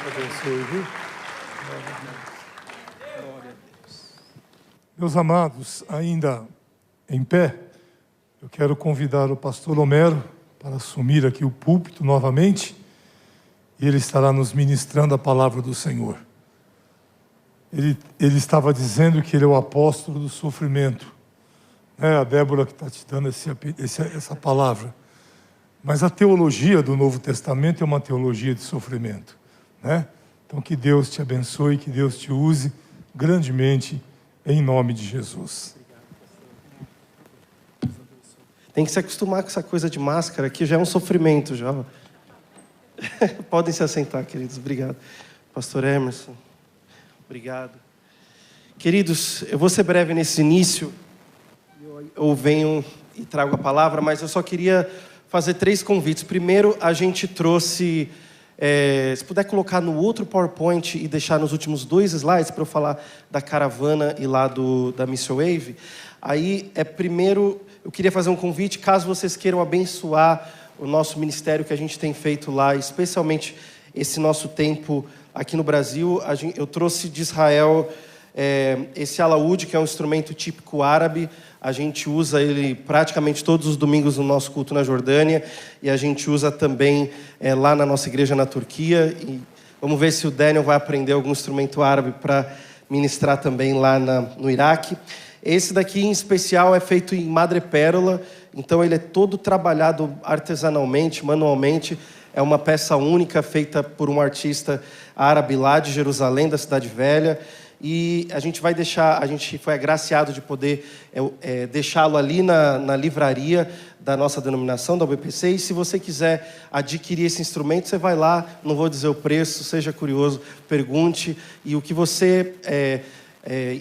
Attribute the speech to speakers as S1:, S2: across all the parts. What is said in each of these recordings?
S1: Abençoe, viu? Meus amados, ainda em pé, eu quero convidar o pastor Homero para assumir aqui o púlpito novamente, e ele estará nos ministrando a palavra do Senhor. Ele estava dizendo que ele é o apóstolo do sofrimento. É a Débora que está te dando essa palavra. Mas a teologia do Novo Testamento é uma teologia de sofrimento, né? Então que Deus te abençoe, que Deus te use grandemente, em nome de Jesus.
S2: Tem que se acostumar com essa coisa de máscara, que já é um sofrimento, já. Podem se assentar, queridos. Obrigado. Pastor Emerson, obrigado. Queridos, eu vou ser breve nesse início. Eu venho e trago a palavra, mas eu só queria fazer 3 convites. Primeiro, a gente trouxe... se puder colocar no outro PowerPoint e deixar nos últimos 2 slides para eu falar da caravana e lá da Mission Wave. Aí, primeiro, eu queria fazer um convite, caso vocês queiram abençoar o nosso ministério que a gente tem feito lá, especialmente esse nosso tempo aqui no Brasil. Eu trouxe de Israel esse alaúde, que é um instrumento típico árabe. A gente usa ele praticamente todos os domingos no nosso culto na Jordânia, e a gente usa também lá na nossa igreja na Turquia. E vamos ver se o Daniel vai aprender algum instrumento árabe para ministrar também lá no Iraque. Esse daqui em especial é feito em madrepérola, então ele é todo trabalhado artesanalmente, manualmente. É uma peça única feita por um artista árabe lá de Jerusalém, da Cidade Velha. E a gente foi agraciado de poder deixá-lo ali na livraria da nossa denominação, da UBPC. E se você quiser adquirir esse instrumento, você vai lá, não vou dizer o preço, seja curioso, pergunte. E o que você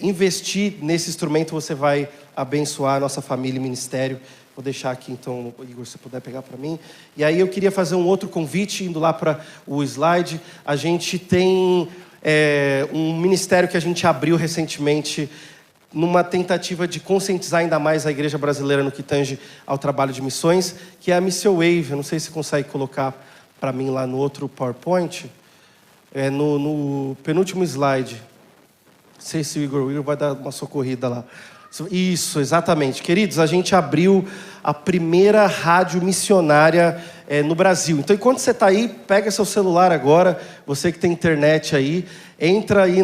S2: investir nesse instrumento, você vai abençoar a nossa família e ministério. Vou deixar aqui, então, Igor, se puder pegar para mim. E aí eu queria fazer um outro convite, indo lá para o slide. A gente tem... um ministério que a gente abriu recentemente numa tentativa de conscientizar ainda mais a igreja brasileira no que tange ao trabalho de missões, que é a Mission Wave. Eu não sei se você consegue colocar para mim lá no outro PowerPoint. No penúltimo slide. Não sei se o Igor vai dar uma socorrida lá. Isso, exatamente. Queridos, a gente abriu a primeira rádio missionária no Brasil. Então, enquanto você está aí, pega seu celular agora, você que tem internet aí, entra aí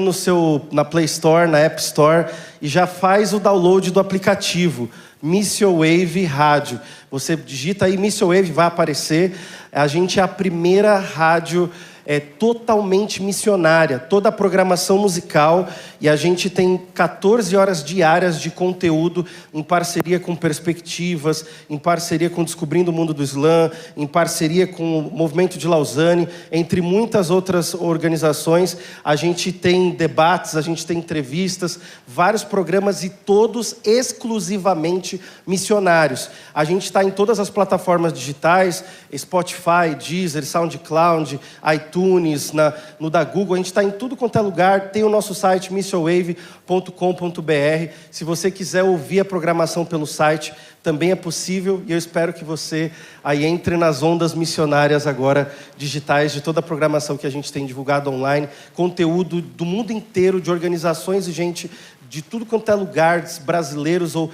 S2: na Play Store, na App Store, e já faz o download do aplicativo Mission Wave Rádio. Você digita aí Mission Wave, vai aparecer. A gente é a primeira rádio totalmente missionária, toda a programação musical, e a gente tem 14 horas diárias de conteúdo em parceria com Perspectivas, em parceria com Descobrindo o Mundo do Islã, em parceria com o Movimento de Lausanne, entre muitas outras organizações. A gente tem debates, a gente tem entrevistas, vários programas, e todos exclusivamente missionários. A gente está em todas as plataformas digitais, Spotify, Deezer, SoundCloud, iTunes, no da Google. A gente está em tudo quanto é lugar. Tem o nosso site missionwave.com.br. Se você quiser ouvir a programação pelo site, também é possível, e eu espero que você aí entre nas ondas missionárias agora digitais de toda a programação que a gente tem divulgado online, conteúdo do mundo inteiro, de organizações e gente de tudo quanto é lugar, brasileiros ou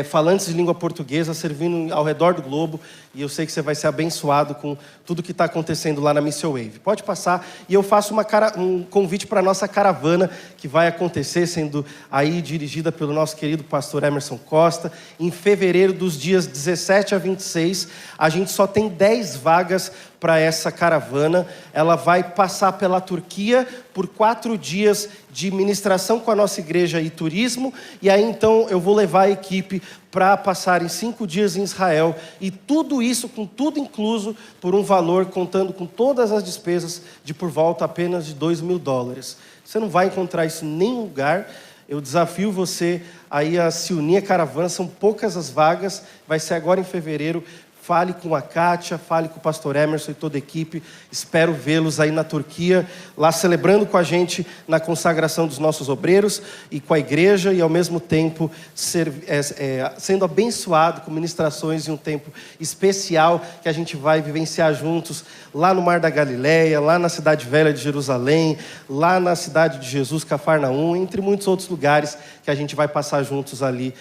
S2: falantes de língua portuguesa, servindo ao redor do globo. E eu sei que você vai ser abençoado com tudo que está acontecendo lá na Mission Wave. Pode passar. E eu faço um convite para a nossa caravana, que vai acontecer, sendo aí dirigida pelo nosso querido pastor Emerson Costa, em fevereiro, dos dias 17 a 26. A gente só tem 10 vagas para essa caravana. Ela vai passar pela Turquia por 4 dias de ministração com a nossa igreja e turismo. E aí, então, eu vou levar a equipe para passarem 5 dias em Israel, e tudo isso, com tudo incluso, por um valor, contando com todas as despesas, de por volta apenas de $2.000. Você não vai encontrar isso em nenhum lugar. Eu desafio você aí a se unir à caravana, são poucas as vagas, vai ser agora em fevereiro. fale com a Kátia, fale com o pastor Emerson e toda a equipe. Espero vê-los aí na Turquia, lá celebrando com a gente na consagração dos nossos obreiros e com a igreja, e ao mesmo tempo sendo abençoado com ministrações em um tempo especial que a gente vai vivenciar juntos lá no Mar da Galileia, lá na cidade velha de Jerusalém, lá na cidade de Jesus, Cafarnaum, entre muitos outros lugares que a gente vai passar juntos ali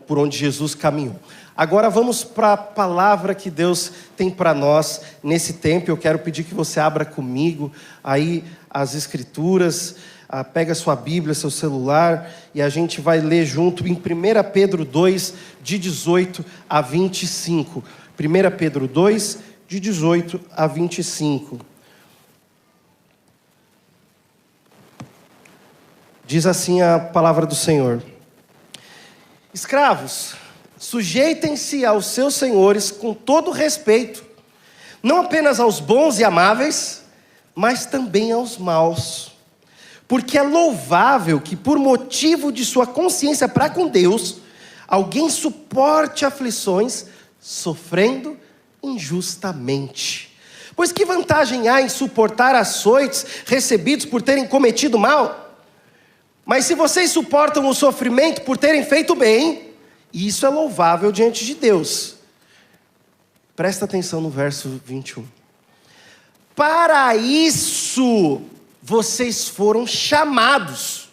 S2: por onde Jesus caminhou. Agora vamos para a palavra que Deus tem para nós nesse tempo. Eu quero pedir que você abra comigo aí as escrituras, pega sua Bíblia, seu celular, e a gente vai ler junto em 1 Pedro 2, de 18 a 25. 1 Pedro 2, de 18 a 25. Diz assim a palavra do Senhor: escravos, sujeitem-se aos seus senhores com todo respeito, não apenas aos bons e amáveis, mas também aos maus. Porque é louvável que, por motivo de sua consciência para com Deus, alguém suporte aflições, sofrendo injustamente. Pois que vantagem há em suportar açoites recebidos por terem cometido mal? Mas se vocês suportam o sofrimento por terem feito bem, isso é louvável diante de Deus. Presta atenção no verso 21. Para isso vocês foram chamados,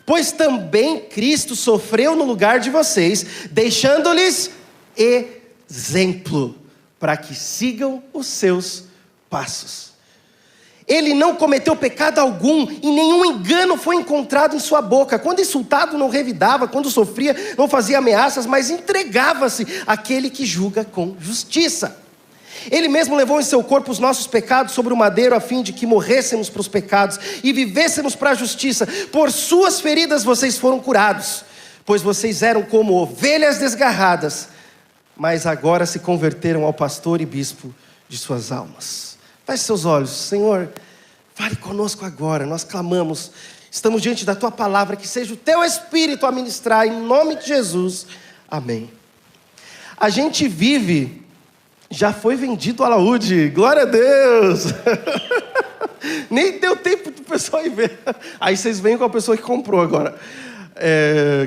S2: pois também Cristo sofreu no lugar de vocês, deixando-lhes exemplo, para que sigam os seus passos. Ele não cometeu pecado algum, e nenhum engano foi encontrado em sua boca. Quando insultado, não revidava; quando sofria, não fazia ameaças, mas entregava-se àquele que julga com justiça. Ele mesmo levou em seu corpo os nossos pecados sobre o madeiro, a fim de que morrêssemos para os pecados e vivêssemos para a justiça. Por suas feridas vocês foram curados, pois vocês eram como ovelhas desgarradas, mas agora se converteram ao pastor e bispo de suas almas. Feche seus olhos. Senhor, fale conosco agora. Nós clamamos, estamos diante da Tua palavra, que seja o Teu Espírito a ministrar, em nome de Jesus, amém. A gente vive, já foi vendido o alaúde, glória a Deus. Nem deu tempo do pessoal ir ver. Aí vocês vêm com a pessoa que comprou agora.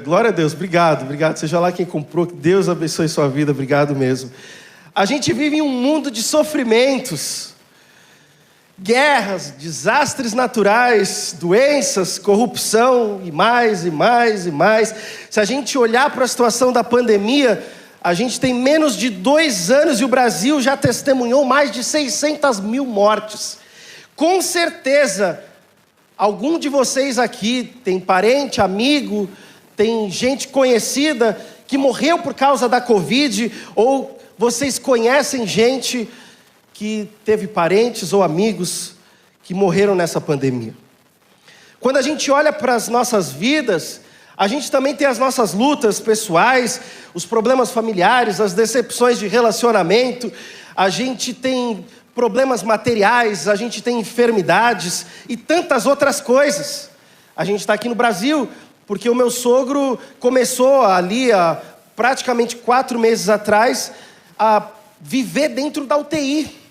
S2: Glória a Deus, obrigado, seja lá quem comprou, que Deus abençoe sua vida, obrigado mesmo. A gente vive em um mundo de sofrimentos, guerras, desastres naturais, doenças, corrupção, e mais, e mais, e mais. Se a gente olhar para a situação da pandemia, a gente tem menos de 2 anos e o Brasil já testemunhou mais de 600 mil mortes. Com certeza, algum de vocês aqui tem parente, amigo, tem gente conhecida que morreu por causa da Covid, ou vocês conhecem gente que teve parentes ou amigos que morreram nessa pandemia. Quando a gente olha para as nossas vidas, a gente também tem as nossas lutas pessoais, os problemas familiares, as decepções de relacionamento, a gente tem problemas materiais, a gente tem enfermidades e tantas outras coisas. A gente está aqui no Brasil porque o meu sogro começou ali há praticamente 4 meses atrás a viver dentro da UTI.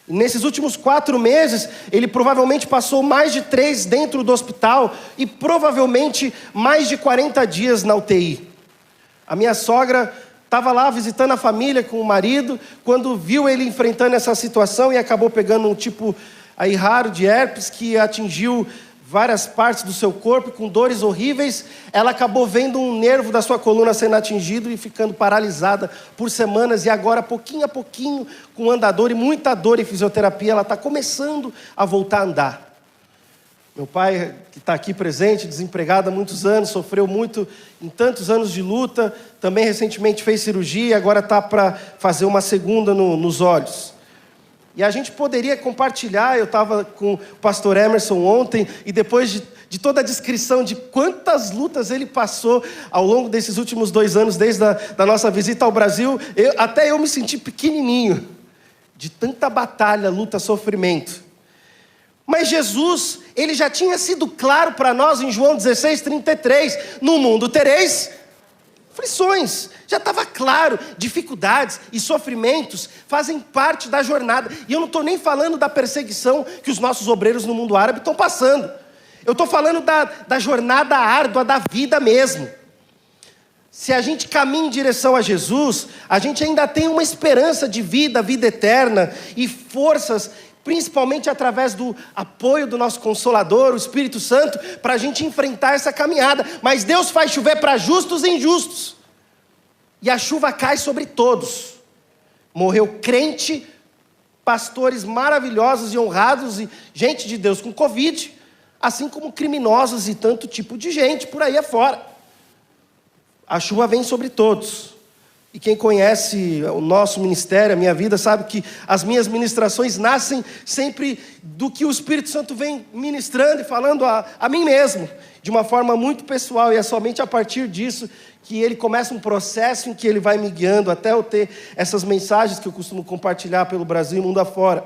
S2: E nesses últimos 4 meses, ele provavelmente passou mais de 3 dentro do hospital e provavelmente mais de 40 dias na UTI. A minha sogra estava lá visitando a família com o marido, quando viu ele enfrentando essa situação e acabou pegando um tipo aí raro de herpes que atingiu várias partes do seu corpo, com dores horríveis. Ela acabou vendo um nervo da sua coluna sendo atingido e ficando paralisada por semanas, e agora, pouquinho a pouquinho, com andador e muita dor e fisioterapia, ela está começando a voltar a andar. Meu pai, que está aqui presente, desempregado há muitos anos, sofreu muito em tantos anos de luta, também recentemente fez cirurgia e agora está para fazer uma segunda nos olhos. E a gente poderia compartilhar, eu estava com o pastor Emerson ontem, e depois de toda a descrição de quantas lutas ele passou ao longo desses últimos 2 anos, desde a nossa visita ao Brasil, até eu me senti pequenininho, de tanta batalha, luta, sofrimento. Mas Jesus, ele já tinha sido claro para nós em João 16:33, no mundo tereis Aflições, já estava claro, dificuldades e sofrimentos fazem parte da jornada. E eu não estou nem falando da perseguição que os nossos obreiros no mundo árabe estão passando. Eu estou falando da jornada árdua da vida mesmo. Se a gente caminha em direção a Jesus, a gente ainda tem uma esperança de vida eterna e forças, principalmente através do apoio do nosso Consolador, o Espírito Santo, para a gente enfrentar essa caminhada. Mas Deus faz chover para justos e injustos. E a chuva cai sobre todos. Morreu crente, pastores maravilhosos e honrados, e gente de Deus com Covid, assim como criminosos e tanto tipo de gente por aí afora. A chuva vem sobre todos. E quem conhece o nosso ministério, a minha vida, sabe que as minhas ministrações nascem sempre do que o Espírito Santo vem ministrando e falando a mim mesmo, de uma forma muito pessoal, e é somente a partir disso que ele começa um processo em que ele vai me guiando até eu ter essas mensagens que eu costumo compartilhar pelo Brasil e mundo afora.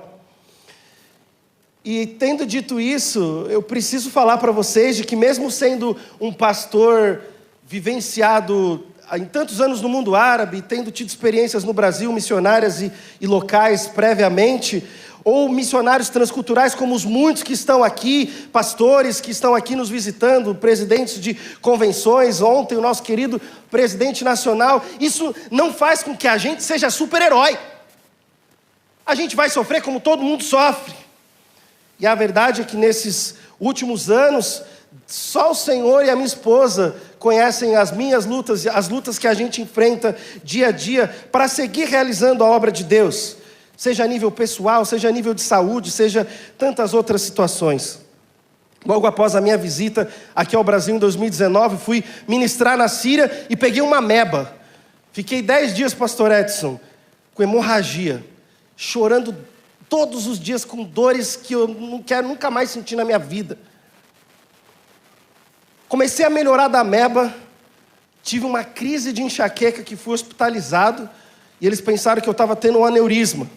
S2: E tendo dito isso, eu preciso falar para vocês de que mesmo sendo um pastor vivenciado em tantos anos no mundo árabe, tendo tido experiências no Brasil, missionárias e locais previamente, ou missionários transculturais como os muitos que estão aqui, pastores que estão aqui nos visitando, presidentes de convenções, ontem o nosso querido presidente nacional, isso não faz com que a gente seja super-herói. A gente vai sofrer como todo mundo sofre. E a verdade é que nesses últimos anos, só o Senhor e a minha esposa conhecem as minhas lutas, as lutas que a gente enfrenta dia a dia para seguir realizando a obra de Deus, seja a nível pessoal, seja a nível de saúde, seja tantas outras situações. Logo após a minha visita aqui ao Brasil em 2019, fui ministrar na Síria e peguei uma ameba. Fiquei 10 dias, pastor Edson, com hemorragia, chorando todos os dias com dores que eu não quero nunca mais sentir na minha vida. Comecei a melhorar da ameba, tive uma crise de enxaqueca que fui hospitalizado, e eles pensaram que eu estava tendo um aneurisma.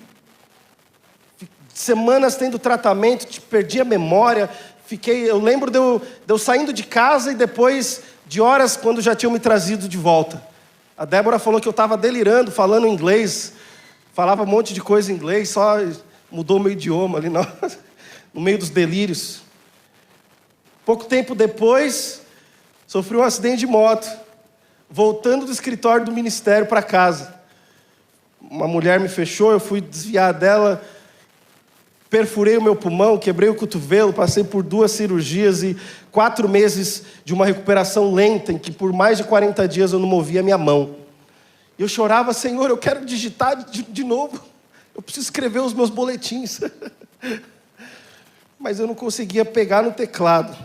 S2: Semanas tendo tratamento, perdi a memória, eu lembro de eu saindo de casa e depois de horas quando já tinham me trazido de volta. A Débora falou que eu estava delirando, falando inglês, falava um monte de coisa em inglês, só mudou o meu idioma ali no meio dos delírios. Pouco tempo depois, sofri um acidente de moto, voltando do escritório do ministério para casa. Uma mulher me fechou, eu fui desviar dela, perfurei o meu pulmão, quebrei o cotovelo, passei por 2 cirurgias e 4 meses de uma recuperação lenta, em que por mais de 40 dias eu não movia a minha mão. Eu chorava, Senhor, eu quero digitar de novo, eu preciso escrever os meus boletins. Mas eu não conseguia pegar no teclado.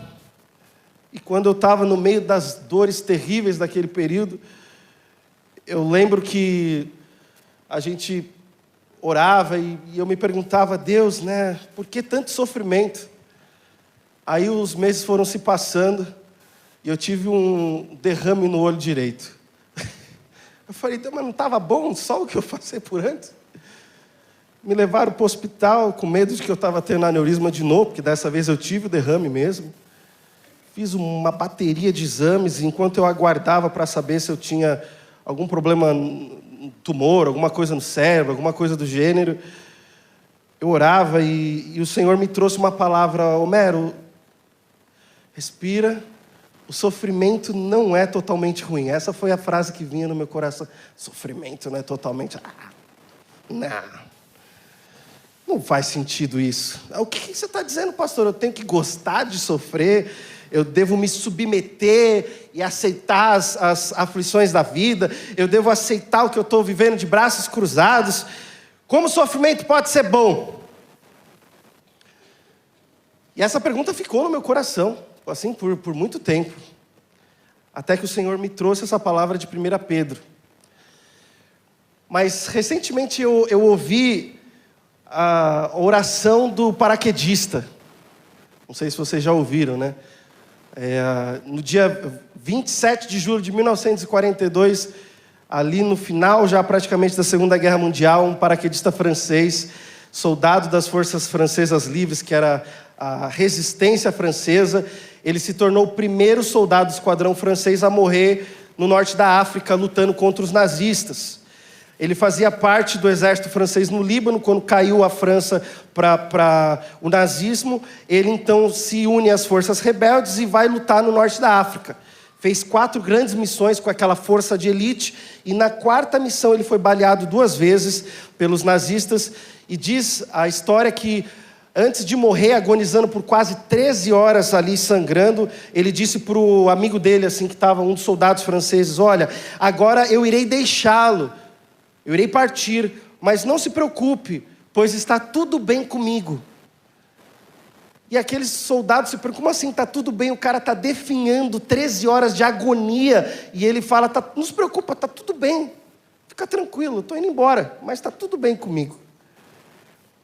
S2: E quando eu estava no meio das dores terríveis daquele período, eu lembro que a gente orava e eu me perguntava, Deus, né, por que tanto sofrimento? Aí os meses foram se passando e eu tive um derrame no olho direito. Eu falei, mas não estava bom só o que eu passei por antes? Me levaram para o hospital com medo de que eu estava tendo aneurisma de novo, porque dessa vez eu tive o derrame mesmo. Fiz uma bateria de exames, e enquanto eu aguardava para saber se eu tinha algum problema, um tumor, alguma coisa no cérebro, alguma coisa do gênero, eu orava e o Senhor me trouxe uma palavra, Homero, respira, o sofrimento não é totalmente ruim. Essa foi a frase que vinha no meu coração. Sofrimento não é totalmente... Não faz sentido isso. O que você está dizendo, pastor? Eu tenho que gostar de sofrer? Eu devo me submeter e aceitar as aflições da vida? Eu devo aceitar o que eu estou vivendo de braços cruzados? Como o sofrimento pode ser bom? E essa pergunta ficou no meu coração, assim, por muito tempo. Até que o Senhor me trouxe essa palavra de 1 Pedro. Mas, recentemente, eu ouvi a oração do paraquedista. Não sei se vocês já ouviram, né? No dia 27 de julho de 1942, ali no final já praticamente da Segunda Guerra Mundial, um paraquedista francês, soldado das Forças Francesas Livres, que era a resistência francesa, ele se tornou o primeiro soldado do esquadrão francês a morrer no norte da África, lutando contra os nazistas. Ele fazia parte do exército francês no Líbano. Quando caiu a França para o nazismo, ele então se une às forças rebeldes e vai lutar no norte da África. Fez 4 grandes missões com aquela força de elite, e na 4ª missão ele foi baleado 2 vezes pelos nazistas, e diz a história que antes de morrer, agonizando por quase 13 horas ali, sangrando, ele disse para o amigo dele, assim, que estava um dos soldados franceses: olha, agora eu irei deixá-lo, eu irei partir, mas não se preocupe, pois está tudo bem comigo. E aqueles soldados se perguntam: como assim está tudo bem? O cara está definhando, 13 horas de agonia, e ele fala: não se preocupa, está tudo bem, fica tranquilo, estou indo embora, mas está tudo bem comigo.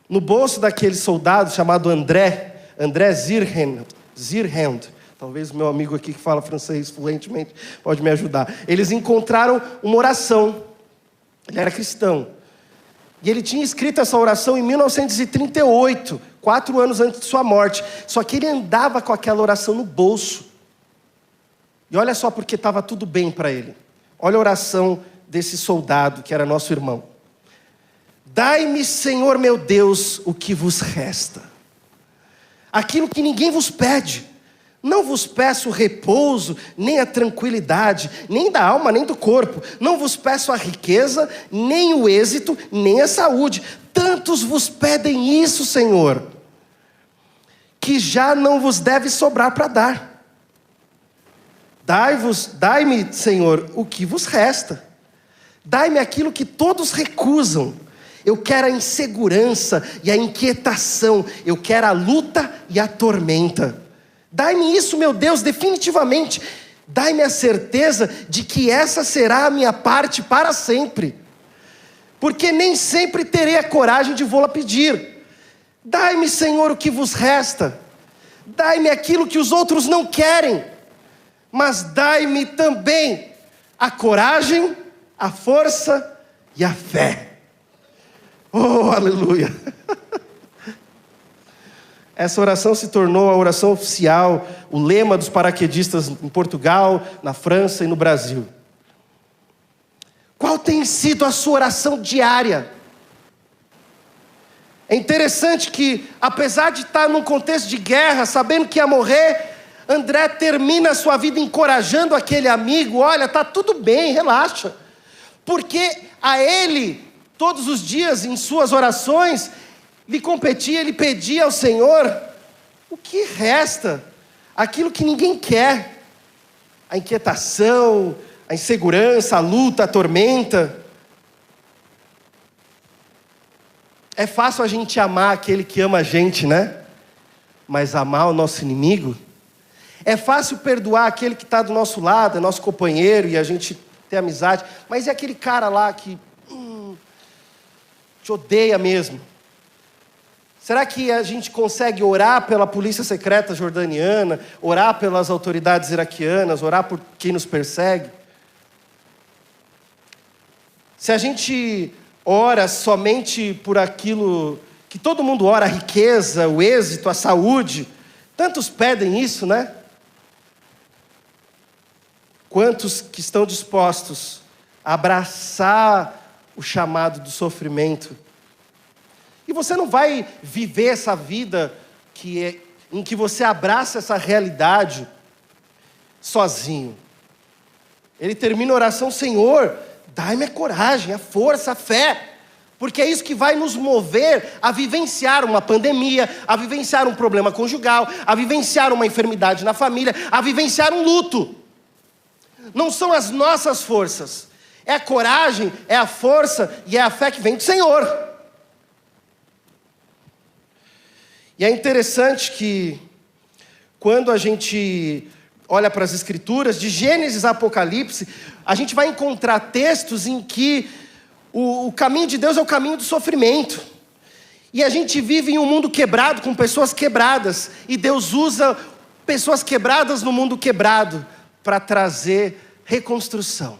S2: No bolso daquele soldado chamado André Zirhand, talvez o meu amigo aqui que fala francês fluentemente pode me ajudar. Eles encontraram uma oração. Ele era cristão. E ele tinha escrito essa oração em 1938, 4 anos antes de sua morte. Só que ele andava com aquela oração no bolso. E olha só porque estava tudo bem para ele. Olha a oração desse soldado que era nosso irmão. Dai-me, Senhor meu Deus, o que vos resta. Aquilo que ninguém vos pede. Não vos peço repouso, nem a tranquilidade, nem da alma, nem do corpo. Não vos peço a riqueza, nem o êxito, nem a saúde. Tantos vos pedem isso, Senhor, que já não vos deve sobrar para dar. Dai-me, Senhor, o que vos resta. Dai-me aquilo que todos recusam. Eu quero a insegurança e a inquietação. Eu quero a luta e a tormenta. Dai-me isso, meu Deus, definitivamente. Dai-me a certeza de que essa será a minha parte para sempre. Porque nem sempre terei a coragem de vô-la pedir. Dai-me, Senhor, o que vos resta. Dai-me aquilo que os outros não querem. Mas dai-me também a coragem, a força e a fé. Oh, aleluia! Essa oração se tornou a oração oficial, o lema dos paraquedistas em Portugal, na França e no Brasil. Qual tem sido a sua oração diária? É interessante que, apesar de estar num contexto de guerra, sabendo que ia morrer, André termina a sua vida encorajando aquele amigo: olha, está tudo bem, relaxa. Porque a ele, todos os dias, em suas orações, lhe competia, ele pedia ao Senhor o que resta, aquilo que ninguém quer, a inquietação, a insegurança, a luta, a tormenta. É fácil a gente amar aquele que ama a gente, né? Mas amar o nosso inimigo? É fácil perdoar aquele que está do nosso lado, é nosso companheiro e a gente tem amizade, mas é aquele cara lá que te odeia mesmo. Será que a gente consegue orar pela polícia secreta jordaniana, orar pelas autoridades iraquianas, orar por quem nos persegue? Se a gente ora somente por aquilo que todo mundo ora, a riqueza, o êxito, a saúde, tantos pedem isso, né? Quantos que estão dispostos a abraçar o chamado do sofrimento? E você não vai viver essa vida em que você abraça essa realidade sozinho. Ele termina a oração: Senhor, dai-me a coragem, a força, a fé. Porque é isso que vai nos mover a vivenciar uma pandemia, a vivenciar um problema conjugal, a vivenciar uma enfermidade na família, a vivenciar um luto. Não são as nossas forças. É a coragem, é a força e é a fé que vem do Senhor. E é interessante que, quando a gente olha para as Escrituras, de Gênesis a Apocalipse, a gente vai encontrar textos em que o caminho de Deus é o caminho do sofrimento. E a gente vive em um mundo quebrado, com pessoas quebradas. E Deus usa pessoas quebradas no mundo quebrado para trazer reconstrução,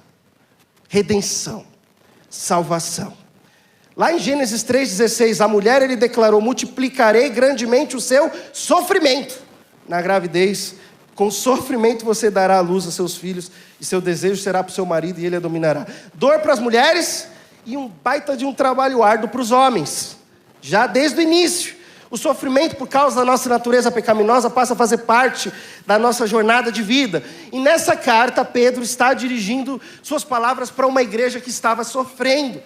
S2: redenção, salvação. Lá em Gênesis 3,16, a mulher, ele declarou: multiplicarei grandemente o seu sofrimento na gravidez Com sofrimento você dará à luz a seus filhos, e seu desejo será para o seu marido, e ele a dominará. Dor para as mulheres e um baita de um trabalho árduo para os homens. Já desde o início. O sofrimento por causa da nossa natureza pecaminosa passa a fazer parte da nossa jornada de vida. E nessa carta, Pedro está dirigindo suas palavras para uma igreja que estava sofrendo.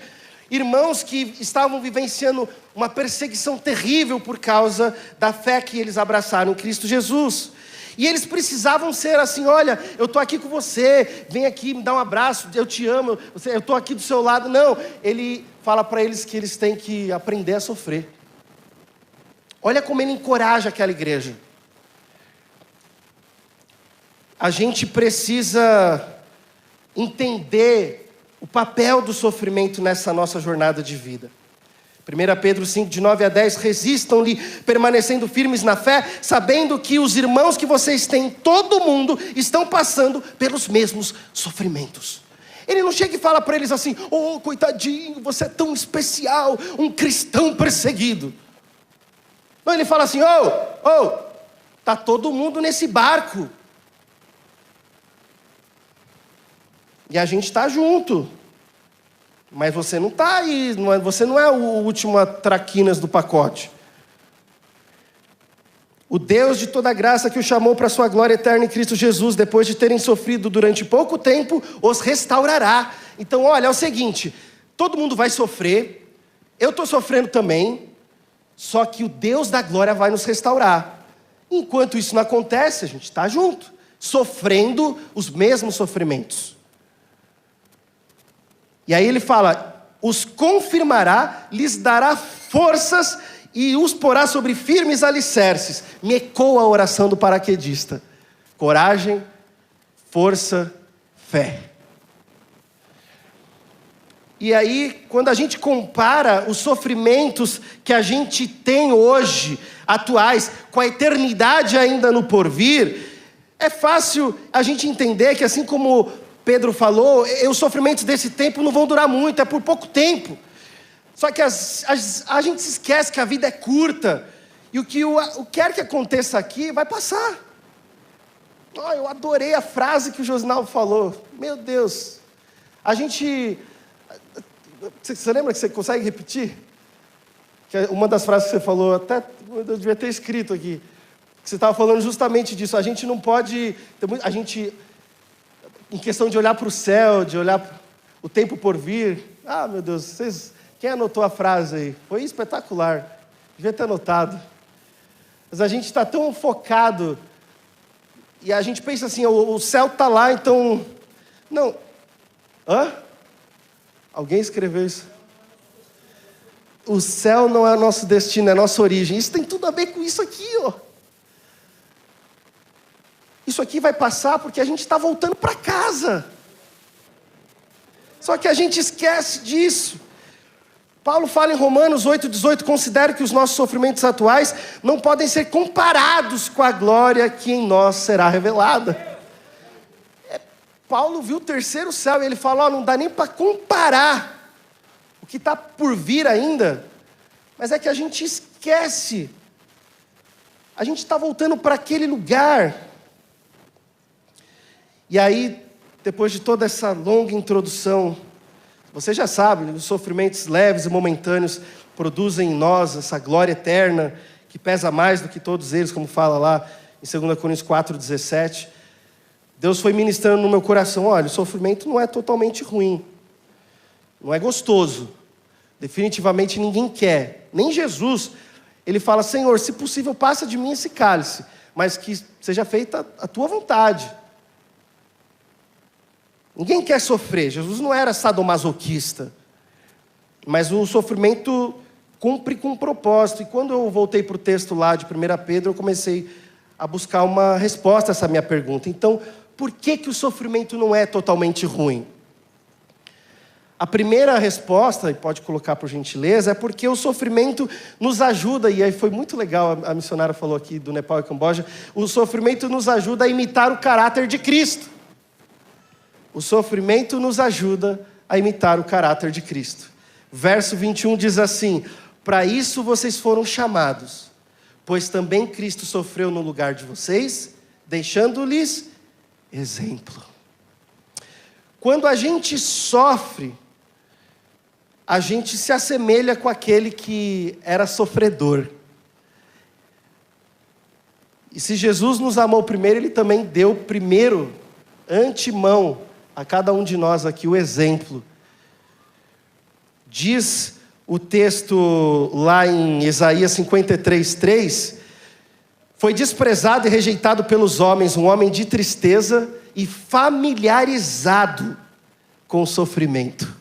S2: Irmãos que estavam vivenciando uma perseguição terrível por causa da fé que eles abraçaram em Cristo Jesus. E eles precisavam ser assim: olha, eu estou aqui com você, vem aqui me dá um abraço, eu te amo, eu estou aqui do seu lado. Não, ele fala para eles que eles têm que aprender a sofrer. Olha como ele encoraja aquela igreja. A gente precisa entender o papel do sofrimento nessa nossa jornada de vida. 1 Pedro 5, de 9 a 10, resistam-lhe, permanecendo firmes na fé, sabendo que os irmãos que vocês têm em todo o mundo estão passando pelos mesmos sofrimentos. Ele não chega e fala para eles assim: oh, coitadinho, você é tão especial, um cristão perseguido. Não, ele fala assim: tá todo mundo nesse barco. E a gente está junto. Mas você não está aí, você não é o último traquinas do pacote. O Deus de toda graça que o chamou para a sua glória eterna em Cristo Jesus, depois de terem sofrido durante pouco tempo, os restaurará. Então, olha, é o seguinte: todo mundo vai sofrer, eu estou sofrendo também, só que o Deus da glória vai nos restaurar. Enquanto isso não acontece, a gente está junto, sofrendo os mesmos sofrimentos. E aí ele fala: os confirmará, lhes dará forças e os porá sobre firmes alicerces. Me ecoa a oração do paraquedista: coragem, força, fé. E aí, quando a gente compara os sofrimentos que a gente tem hoje, atuais, com a eternidade ainda no porvir, é fácil a gente entender que, assim como Pedro falou, os sofrimentos desse tempo não vão durar muito, é por pouco tempo. Só que a gente se esquece que a vida é curta, e o que quer que aconteça aqui vai passar. Oh, eu adorei a frase que o Josinaldo falou. Meu Deus, você lembra que você consegue repetir? Que uma das frases que você falou, até eu devia ter escrito aqui, que você estava falando justamente disso. A gente não pode, em questão de olhar para o céu, de olhar o tempo por vir. Ah, meu Deus, quem anotou a frase aí? Foi espetacular, devia ter anotado. Mas a gente está tão focado, e a gente pensa assim: o céu está lá, então... Não. Alguém escreveu isso? O céu não é nosso destino, é nossa origem. Isso tem tudo a ver com isso aqui, ó. Isso aqui vai passar porque a gente está voltando para casa. Só que a gente esquece disso. Paulo fala em Romanos 8,18: considero que os nossos sofrimentos atuais não podem ser comparados com a glória que em nós será revelada. Paulo viu o terceiro céu e ele fala: não dá nem para comparar o que está por vir ainda. Mas é que a gente esquece. A gente está voltando para aquele lugar. E aí, depois de toda essa longa introdução, você já sabe, os sofrimentos leves e momentâneos produzem em nós essa glória eterna, que pesa mais do que todos eles, como fala lá em 2 Coríntios 4,17. Deus foi ministrando no meu coração: olha, o sofrimento não é totalmente ruim, não é gostoso, definitivamente ninguém quer, nem Jesus. Ele fala: Senhor, se possível passa de mim esse cálice, mas que seja feita a tua vontade. Ninguém quer sofrer. Jesus não era sadomasoquista, mas o sofrimento cumpre com um propósito. E quando eu voltei para o texto lá de 1 Pedro, eu comecei a buscar uma resposta a essa minha pergunta. Então, por que o sofrimento não é totalmente ruim? A primeira resposta, e pode colocar por gentileza, é porque o sofrimento nos ajuda, e aí foi muito legal, a missionária falou aqui do Nepal e Camboja, o sofrimento nos ajuda a imitar o caráter de Cristo. O sofrimento nos ajuda a imitar o caráter de Cristo. Verso 21 diz assim: para isso vocês foram chamados, pois também Cristo sofreu no lugar de vocês, deixando-lhes exemplo. Quando a gente sofre, a gente se assemelha com aquele que era sofredor. E se Jesus nos amou primeiro, Ele também deu primeiro, antemão, a cada um de nós aqui o exemplo. Diz o texto lá em Isaías 53:3, foi desprezado e rejeitado pelos homens, um homem de tristeza e familiarizado com o sofrimento.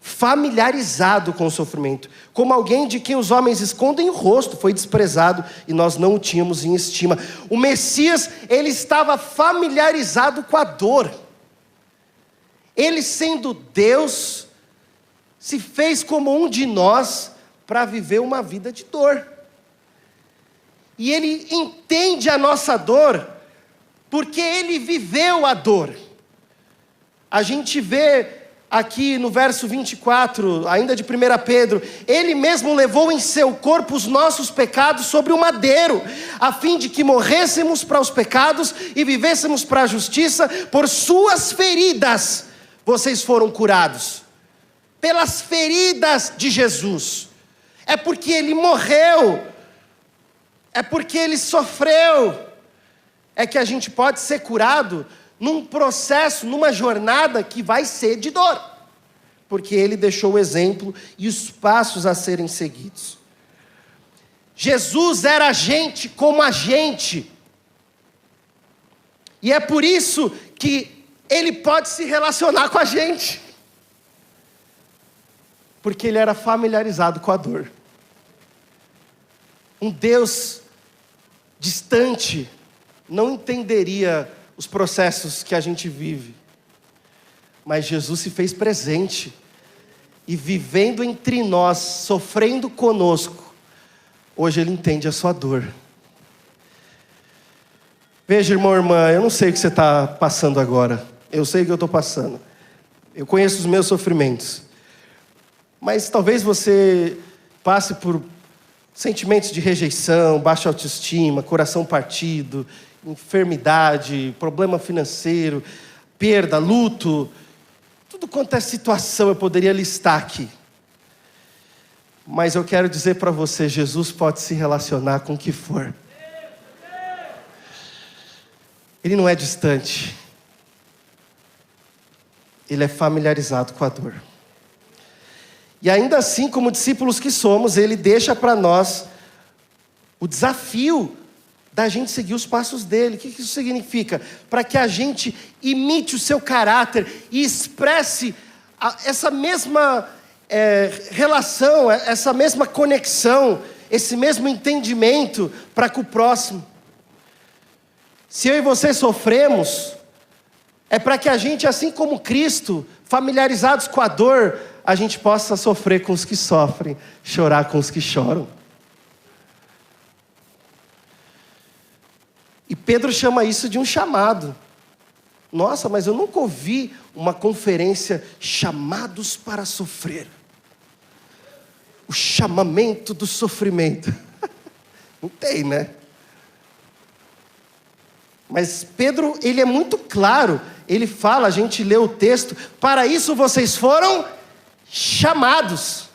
S2: Familiarizado com o sofrimento. Como alguém de quem os homens escondem o rosto, foi desprezado e nós não o tínhamos em estima. O Messias, ele estava familiarizado com a dor. Ele, sendo Deus, se fez como um de nós para viver uma vida de dor. E ele entende a nossa dor, porque ele viveu a dor. A gente vê aqui no verso 24, ainda de 1 Pedro, ele mesmo levou em seu corpo os nossos pecados sobre o madeiro, a fim de que morrêssemos para os pecados e vivêssemos para a justiça. Por suas feridas vocês foram curados. Pelas feridas de Jesus. É porque ele morreu, é porque ele sofreu, é que a gente pode ser curado num processo, numa jornada que vai ser de dor, porque ele deixou o exemplo e os passos a serem seguidos. Jesus era gente como a gente, e é por isso que ele pode se relacionar com a gente, porque ele era familiarizado com a dor. Um Deus distante não entenderia os processos que a gente vive. Mas Jesus se fez presente e vivendo entre nós, sofrendo conosco, hoje Ele entende a sua dor. Veja, irmão, irmã, eu não sei o que você está passando agora. Eu sei o que eu estou passando. Eu conheço os meus sofrimentos. Mas talvez você passe por sentimentos de rejeição, baixa autoestima, coração partido, enfermidade, problema financeiro, perda, luto, tudo quanto é situação eu poderia listar aqui. Mas eu quero dizer para você, Jesus pode se relacionar com o que for. Ele não é distante. Ele é familiarizado com a dor. E ainda assim, como discípulos que somos, Ele deixa para nós o desafio da gente seguir os passos dele. O que isso significa? Para que a gente imite o seu caráter e expresse essa mesma relação, essa mesma conexão, esse mesmo entendimento para com o próximo. Se eu e você sofremos, é para que a gente, assim como Cristo, familiarizados com a dor, a gente possa sofrer com os que sofrem, chorar com os que choram. E Pedro chama isso de um chamado. Nossa, mas eu nunca ouvi uma conferência chamados para sofrer. O chamamento do sofrimento. Não tem, né? Mas Pedro, ele é muito claro. Ele fala, a gente lê o texto, para isso vocês foram chamados.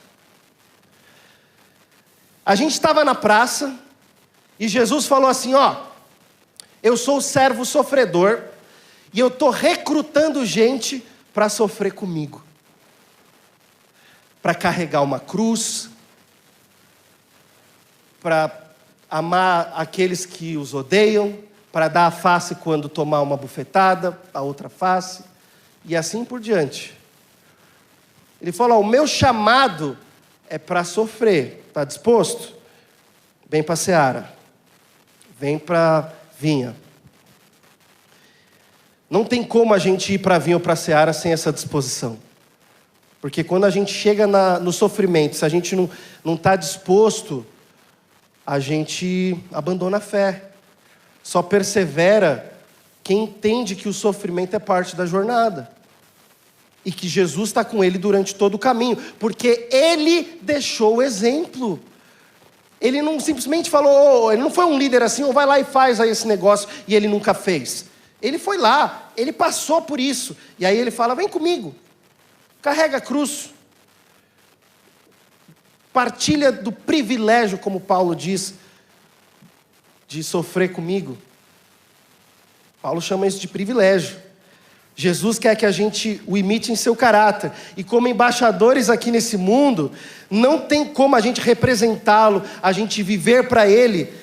S2: A gente estava na praça e Jesus falou assim, eu sou o servo sofredor e eu estou recrutando gente para sofrer comigo. Para carregar uma cruz, para amar aqueles que os odeiam, para dar a face quando tomar uma bufetada, a outra face, e assim por diante. Ele falou, o meu chamado é para sofrer, está disposto? Vem para a seara, vem para a vinha. Não tem como a gente ir para a vinha ou para a seara sem essa disposição. Porque quando a gente chega no sofrimento, se a gente não está disposto, a gente abandona a fé. Só persevera quem entende que o sofrimento é parte da jornada. E que Jesus está com ele durante todo o caminho. Porque ele deixou o exemplo. Ele não simplesmente falou, ele não foi um líder assim, vai lá e faz aí esse negócio, e ele nunca fez. Ele foi lá, ele passou por isso. E aí ele fala, vem comigo, carrega a cruz. Partilha do privilégio, como Paulo diz, de sofrer comigo. Paulo chama isso de privilégio. Jesus quer que a gente o imite em seu caráter. E como embaixadores aqui nesse mundo, não tem como a gente representá-lo, a gente viver para ele,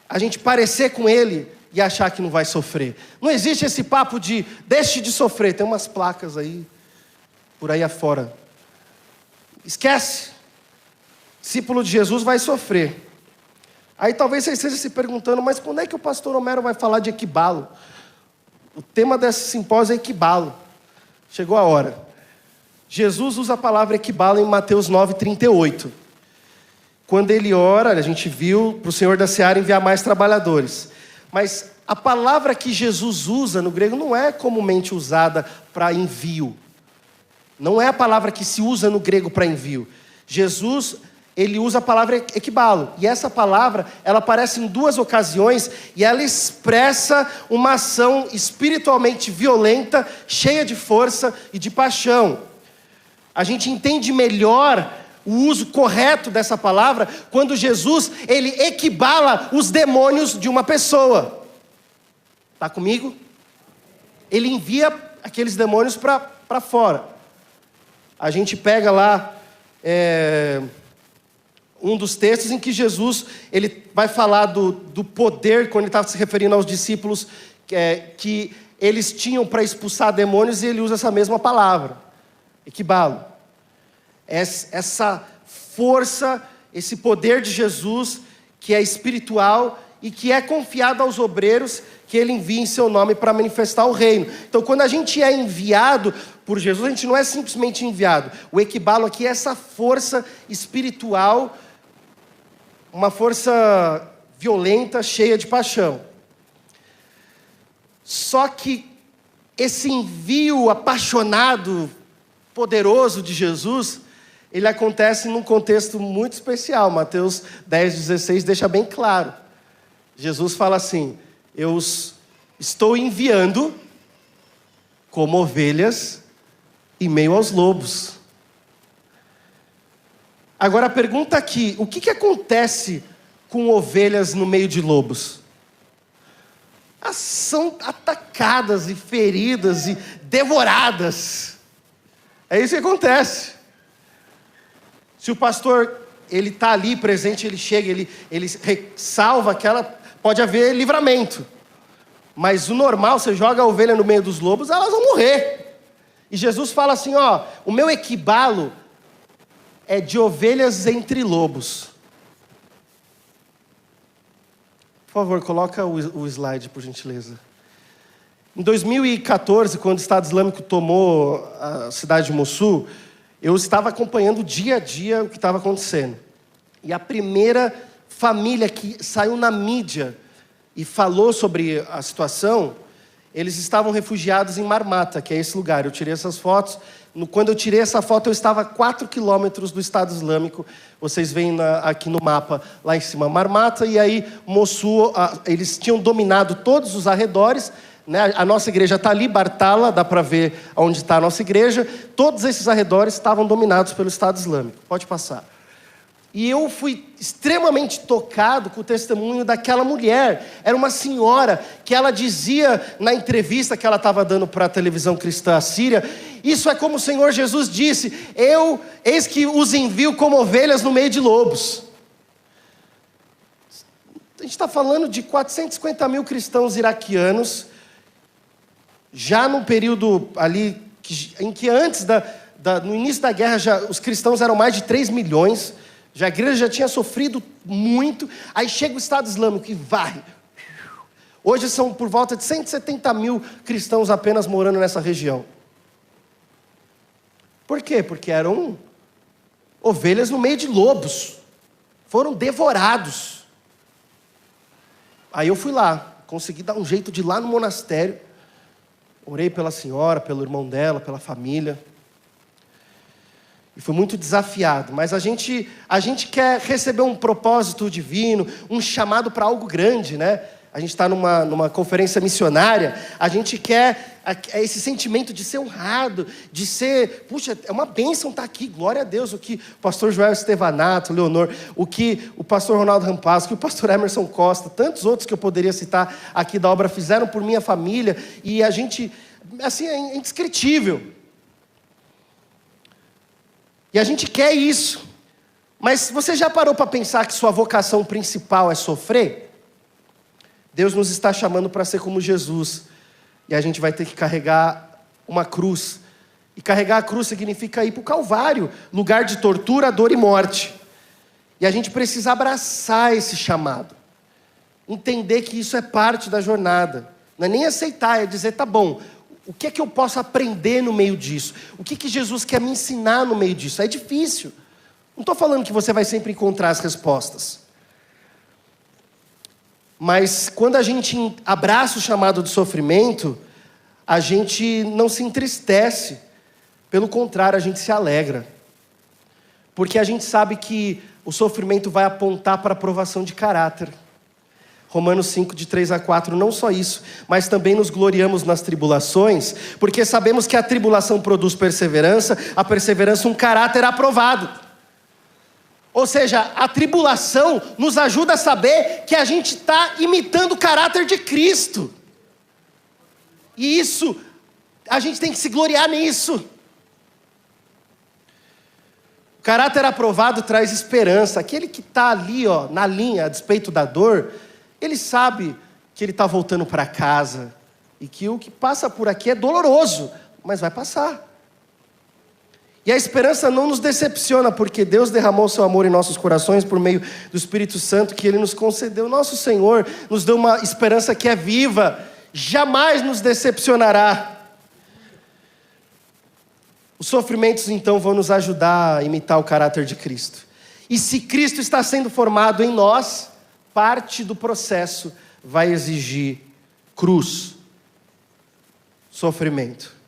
S2: a gente parecer com ele e achar que não vai sofrer. Não existe esse papo de deixe de sofrer. Tem umas placas aí, por aí afora. Esquece. Discípulo de Jesus vai sofrer. Aí talvez você esteja se perguntando, mas quando é que o pastor Homero vai falar de equibalo? O tema desse simpósio é equibalo. Chegou a hora. Jesus usa a palavra equibalo em Mateus 9:38. Quando ele ora, a gente viu, para o Senhor da Seara enviar mais trabalhadores. Mas a palavra que Jesus usa no grego não é comumente usada para envio. Não é a palavra que se usa no grego para envio. Jesus, ele usa a palavra equibalo. E essa palavra, ela aparece em 2 ocasiões e ela expressa uma ação espiritualmente violenta, cheia de força e de paixão. A gente entende melhor o uso correto dessa palavra quando Jesus, ele equibala os demônios de uma pessoa. Está comigo? Ele envia aqueles demônios para fora. A gente pega lá um dos textos em que Jesus ele vai falar do poder, quando ele estava se referindo aos discípulos, que eles tinham para expulsar demônios, e ele usa essa mesma palavra, equibalo. Essa força, esse poder de Jesus, que é espiritual e que é confiado aos obreiros, que ele envia em seu nome para manifestar o reino. Então, quando a gente é enviado por Jesus, a gente não é simplesmente enviado. O equibalo aqui é essa força espiritual, uma força violenta, cheia de paixão. Só que esse envio apaixonado, poderoso de Jesus, ele acontece num contexto muito especial. Mateus 10:16 deixa bem claro. Jesus fala assim: eu os estou enviando como ovelhas em meio aos lobos. Agora a pergunta aqui, o que acontece com ovelhas no meio de lobos? Elas são atacadas e feridas e devoradas. É isso que acontece. Se o pastor, ele está ali presente, ele chega, ele salva aquela, pode haver livramento. Mas o normal, você joga a ovelha no meio dos lobos, elas vão morrer. E Jesus fala assim, o meu equibalo é de ovelhas entre lobos. Por favor, coloca o slide, por gentileza. Em 2014, quando o Estado Islâmico tomou a cidade de Mossul, eu estava acompanhando dia a dia o que estava acontecendo. E a primeira família que saiu na mídia e falou sobre a situação, eles estavam refugiados em Marmata, que é esse lugar. Eu tirei essas fotos. Quando eu tirei essa foto, eu estava a 4 quilômetros do Estado Islâmico. Vocês veem aqui no mapa, lá em cima, Marmata. E aí, Mossul, eles tinham dominado todos os arredores. Né? A nossa igreja está ali, Bartala, dá para ver onde está a nossa igreja. Todos esses arredores estavam dominados pelo Estado Islâmico. Pode passar. E eu fui extremamente tocado com o testemunho daquela mulher. Era uma senhora que ela dizia na entrevista que ela estava dando para a televisão cristã assíria: isso é como o Senhor Jesus disse, eis que os envio como ovelhas no meio de lobos. A gente está falando de 450 mil cristãos iraquianos, já num período ali, em que antes, no início da guerra, os cristãos eram mais de 3 milhões, a igreja já tinha sofrido muito, aí chega o Estado Islâmico e varre. Hoje são por volta de 170 mil cristãos apenas morando nessa região. Por quê? Porque eram ovelhas no meio de lobos, foram devorados. Aí eu fui lá, consegui dar um jeito de ir lá no monastério, orei pela senhora, pelo irmão dela, pela família. e fui muito desafiado, mas a gente quer receber um propósito divino, um chamado para algo grande, né? A gente está numa conferência missionária, a gente quer esse sentimento de ser honrado, de ser, puxa, é uma bênção estar aqui, glória a Deus, o que o pastor Joel Estevanato, Leonor, o que o pastor Ronaldo Rampaz, o que o pastor Emerson Costa, tantos outros que eu poderia citar aqui da obra fizeram por minha família, e a gente, assim, é indescritível. E a gente quer isso, mas você já parou para pensar que sua vocação principal é sofrer? Deus nos está chamando para ser como Jesus. E a gente vai ter que carregar uma cruz. E carregar a cruz significa ir para o Calvário, lugar de tortura, dor e morte. E a gente precisa abraçar esse chamado. Entender que isso é parte da jornada. Não é nem aceitar, é dizer, tá bom, o que é que eu posso aprender no meio disso? O que Jesus quer me ensinar no meio disso? É difícil. Não estou falando que você vai sempre encontrar as respostas. Mas quando a gente abraça o chamado de sofrimento, a gente não se entristece. Pelo contrário, a gente se alegra. Porque a gente sabe que o sofrimento vai apontar para a provação de caráter. Romanos 5, de 3 a 4, não só isso, mas também nos gloriamos nas tribulações, porque sabemos que a tribulação produz perseverança, a perseverança um caráter aprovado. Ou seja, a tribulação nos ajuda a saber que a gente está imitando o caráter de Cristo. E isso, a gente tem que se gloriar nisso. O caráter aprovado traz esperança. Aquele que está ali, na linha, a despeito da dor, ele sabe que ele está voltando para casa. E que o que passa por aqui é doloroso, mas vai passar. E a esperança não nos decepciona, porque Deus derramou seu amor em nossos corações por meio do Espírito Santo que Ele nos concedeu. Nosso Senhor nos deu uma esperança que é viva, jamais nos decepcionará. Os sofrimentos, então, vão nos ajudar a imitar o caráter de Cristo. E se Cristo está sendo formado em nós, parte do processo vai exigir cruz, sofrimento.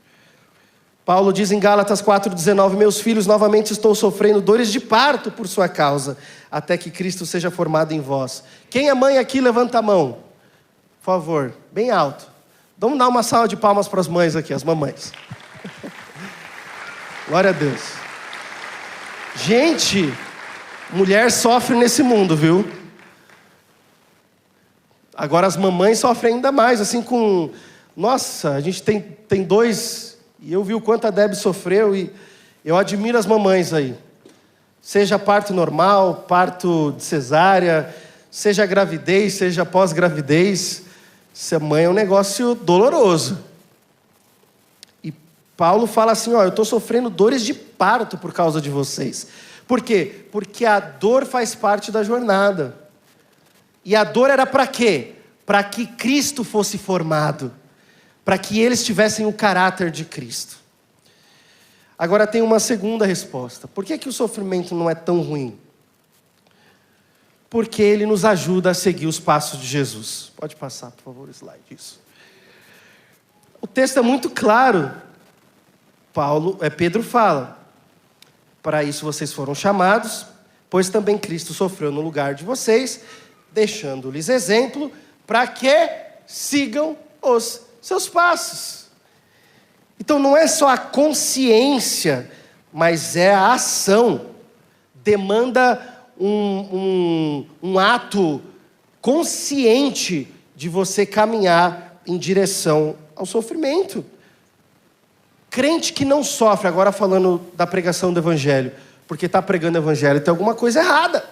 S2: Paulo diz em Gálatas 4,19, meus filhos, novamente estou sofrendo dores de parto por sua causa, até que Cristo seja formado em vós. Quem é mãe aqui, levanta a mão. Por favor, bem alto. Vamos dar uma salva de palmas para as mães aqui, as mamães. Glória a Deus. Gente, mulher sofre nesse mundo, viu? Agora as mamães sofrem ainda mais, assim com... Nossa, a gente tem dois... E eu vi o quanto a Deb sofreu e eu admiro as mamães aí. Seja parto normal, parto de cesárea, seja gravidez, seja pós-gravidez. Ser mãe é um negócio doloroso. E Paulo fala assim, eu estou sofrendo dores de parto por causa de vocês. Por quê? Porque a dor faz parte da jornada. E a dor era para quê? Para que Cristo fosse formado. Para que eles tivessem o caráter de Cristo. Agora tem uma segunda resposta. Por que o sofrimento não é tão ruim? Porque ele nos ajuda a seguir os passos de Jesus. Pode passar, por favor, o slide, isso. O texto é muito claro. Pedro fala, para isso vocês foram chamados, pois também Cristo sofreu no lugar de vocês, deixando-lhes exemplo, para que sigam os seus passos. Então não é só a consciência, mas é a ação. Demanda um ato consciente de você caminhar em direção ao sofrimento. Crente que não sofre, agora falando da pregação do evangelho, porque está pregando o evangelho, tem alguma coisa errada.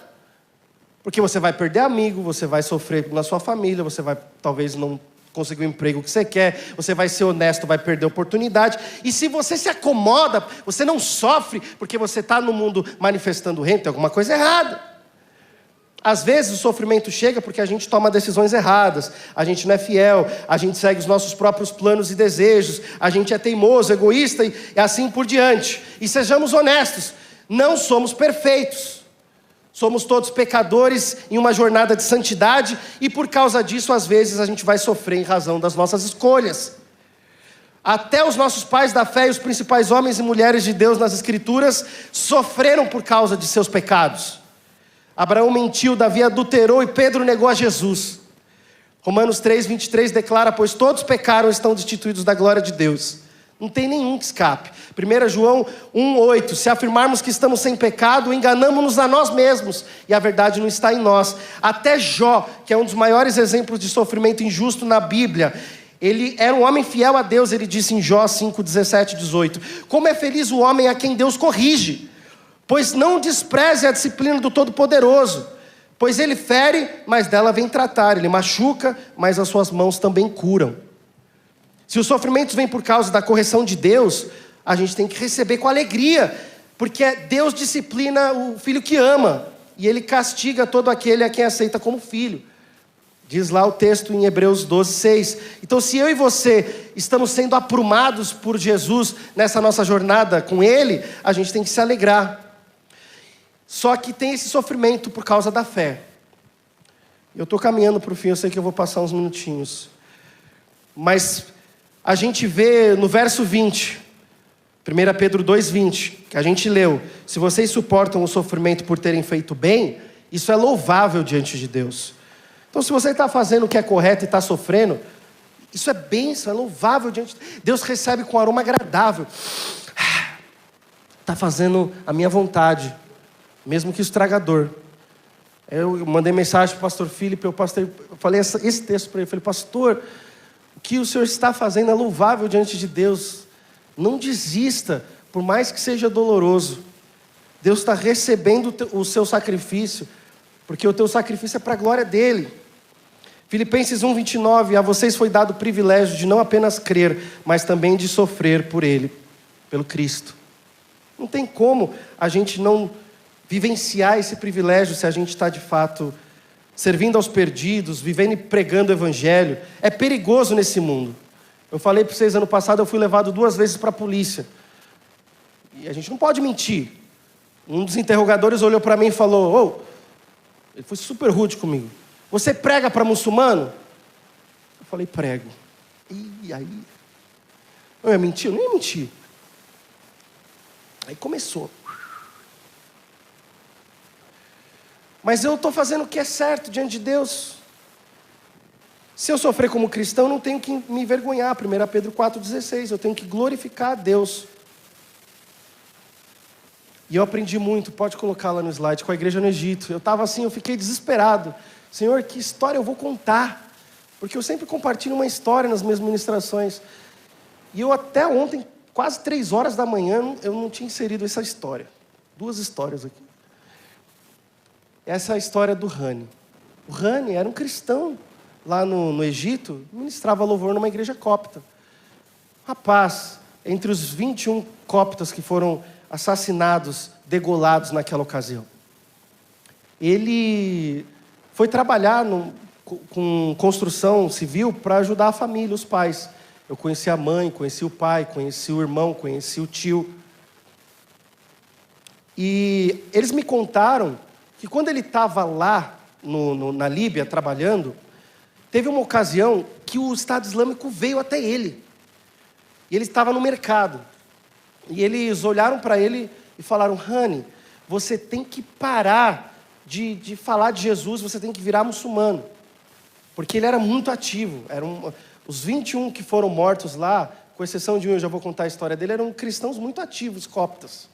S2: Porque você vai perder amigo, você vai sofrer na sua família, você vai talvez não conseguir o emprego que você quer, você vai ser honesto, vai perder oportunidade. E se você se acomoda, você não sofre, porque você está no mundo manifestando o reino, tem alguma coisa errada. Às vezes o sofrimento chega porque a gente toma decisões erradas, a gente não é fiel, a gente segue os nossos próprios planos e desejos, a gente é teimoso, egoísta e assim por diante. E sejamos honestos, não somos perfeitos. Somos todos pecadores em uma jornada de santidade e por causa disso, às vezes, a gente vai sofrer em razão das nossas escolhas. Até os nossos pais da fé e os principais homens e mulheres de Deus nas Escrituras sofreram por causa de seus pecados. Abraão mentiu, Davi adulterou e Pedro negou a Jesus. Romanos 3:23 declara: pois todos pecaram e estão destituídos da glória de Deus. Não tem nenhum que escape. 1 João 1:8, se afirmarmos que estamos sem pecado, enganamos-nos a nós mesmos, e a verdade não está em nós. Até Jó, que é um dos maiores exemplos de sofrimento injusto na Bíblia, ele era um homem fiel a Deus, ele disse em Jó 5:17 e 18, como é feliz o homem a quem Deus corrige, pois não despreze a disciplina do Todo-Poderoso, pois ele fere, mas dela vem tratar, ele machuca, mas as suas mãos também curam. Se os sofrimentos vêm por causa da correção de Deus, a gente tem que receber com alegria, porque Deus disciplina o filho que ama, e Ele castiga todo aquele a quem aceita como filho. Diz lá o texto em Hebreus 12:6. Então, se eu e você estamos sendo aprumados por Jesus nessa nossa jornada com Ele, a gente tem que se alegrar. Só que tem esse sofrimento por causa da fé. Eu estou caminhando para o fim, eu sei que eu vou passar uns minutinhos. Mas a gente vê no verso 20, 1 Pedro 2:20, que a gente leu: se vocês suportam o sofrimento por terem feito bem, isso é louvável diante de Deus. Então, se você está fazendo o que é correto e está sofrendo, isso é bênção, é louvável diante de Deus. Deus recebe com aroma agradável. Está fazendo a minha vontade, mesmo que isso traga dor. Eu mandei mensagem para o pastor Filipe, eu falei esse texto para ele, falei: pastor, o que o senhor está fazendo é louvável diante de Deus. Não desista, por mais que seja doloroso. Deus está recebendo o seu sacrifício, porque o teu sacrifício é para a glória dele. Filipenses 1:29, a vocês foi dado o privilégio de não apenas crer, mas também de sofrer por ele, pelo Cristo. Não tem como a gente não vivenciar esse privilégio se a gente está de fato servindo aos perdidos, vivendo e pregando o evangelho. É perigoso nesse mundo. Eu falei para vocês, ano passado eu fui levado 2 vezes para a polícia. E a gente não pode mentir. Um dos interrogadores olhou para mim e falou: ele foi super rude comigo. Você prega para muçulmano? Eu falei: prego. E aí? Eu ia mentir? Eu não ia mentir. Aí começou. Mas eu estou fazendo o que é certo diante de Deus. Se eu sofrer como cristão, eu não tenho que me envergonhar. 1 Pedro 4,16. Eu tenho que glorificar a Deus. E eu aprendi muito, pode colocar lá no slide, com a igreja no Egito. Eu estava assim, eu fiquei desesperado. Senhor, que história eu vou contar? Porque eu sempre compartilho uma história nas minhas ministrações. E eu até ontem, quase 3 horas da manhã, eu não tinha inserido essa história. 2 histórias aqui. Essa é a história do Rani. O Rani era um cristão lá no Egito, ministrava louvor numa igreja copta. Rapaz, entre os 21 coptas que foram assassinados, degolados naquela ocasião, ele foi trabalhar com construção civil para ajudar a família, os pais. Eu conheci a mãe, conheci o pai, conheci o irmão, conheci o tio. E eles me contaram que quando ele estava lá na Líbia trabalhando, teve uma ocasião que o Estado Islâmico veio até ele. E ele estava no mercado. E eles olharam para ele e falaram: Rani, você tem que parar de falar de Jesus, você tem que virar muçulmano. Porque ele era muito ativo. Os 21 que foram mortos lá, com exceção de um, eu já vou contar a história dele, eram cristãos muito ativos, coptas.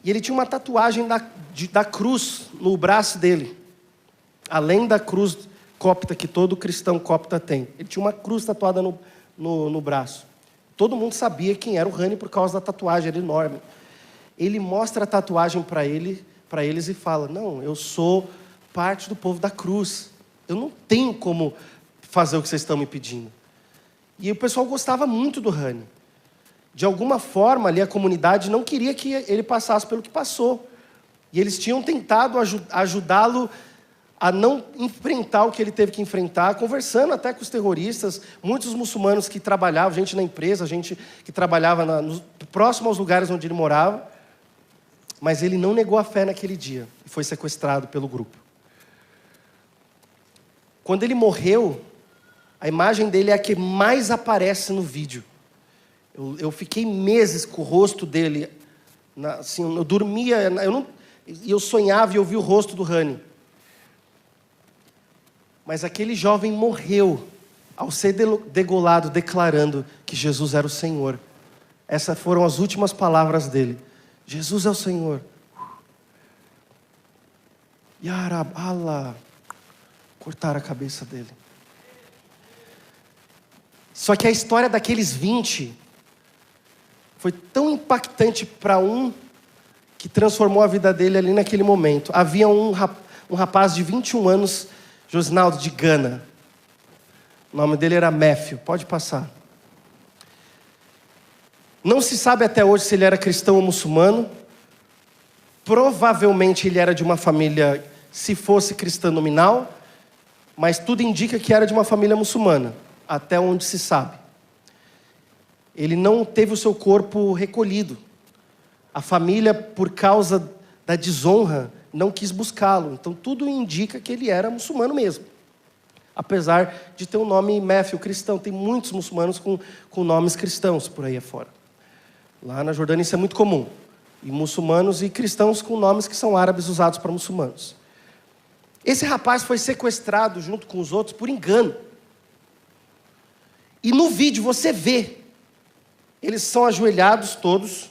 S2: E ele tinha uma tatuagem da cruz no braço dele. Além da cruz copta que todo cristão copta tem. Ele tinha uma cruz tatuada no braço. Todo mundo sabia quem era o Rani por causa da tatuagem, era enorme. Ele mostra a tatuagem para eles e fala: não, eu sou parte do povo da cruz. Eu não tenho como fazer o que vocês estão me pedindo. E o pessoal gostava muito do Rani. De alguma forma, ali a comunidade não queria que ele passasse pelo que passou. E eles tinham tentado ajudá-lo a não enfrentar o que ele teve que enfrentar, conversando até com os terroristas, muitos muçulmanos que trabalhavam, gente na empresa, gente que trabalhava próximo aos lugares onde ele morava. Mas ele não negou a fé naquele dia e foi sequestrado pelo grupo. Quando ele morreu, A imagem dele é a que mais aparece no vídeo. Eu fiquei meses com o rosto dele. Assim, eu dormia, eu sonhava e eu via o rosto do Rani. Mas aquele jovem morreu ao ser degolado, declarando que Jesus era o Senhor. Essas foram as últimas palavras dele. Jesus é o Senhor. Yarabala. Cortaram a cabeça dele. Só que a história daqueles 20 foi tão impactante para um que transformou a vida dele ali naquele momento. Havia um rapaz de 21 anos, Josinaldo, de Gana. O nome dele era Matthew. Pode passar. Não se sabe até hoje se ele era cristão ou muçulmano. Provavelmente ele era de uma família, se fosse cristã nominal, mas tudo indica que era de uma família muçulmana, até onde se sabe. Ele não teve o seu corpo recolhido. A família, por causa da desonra, não quis buscá-lo. Então tudo indica que ele era muçulmano mesmo. Apesar de ter um nome Matthew, cristão. Tem muitos muçulmanos com nomes cristãos por aí afora. Lá na Jordânia isso é muito comum. E muçulmanos e cristãos com nomes que são árabes usados para muçulmanos. Esse rapaz foi sequestrado junto com os outros por engano. E no vídeo você vê, eles são ajoelhados todos,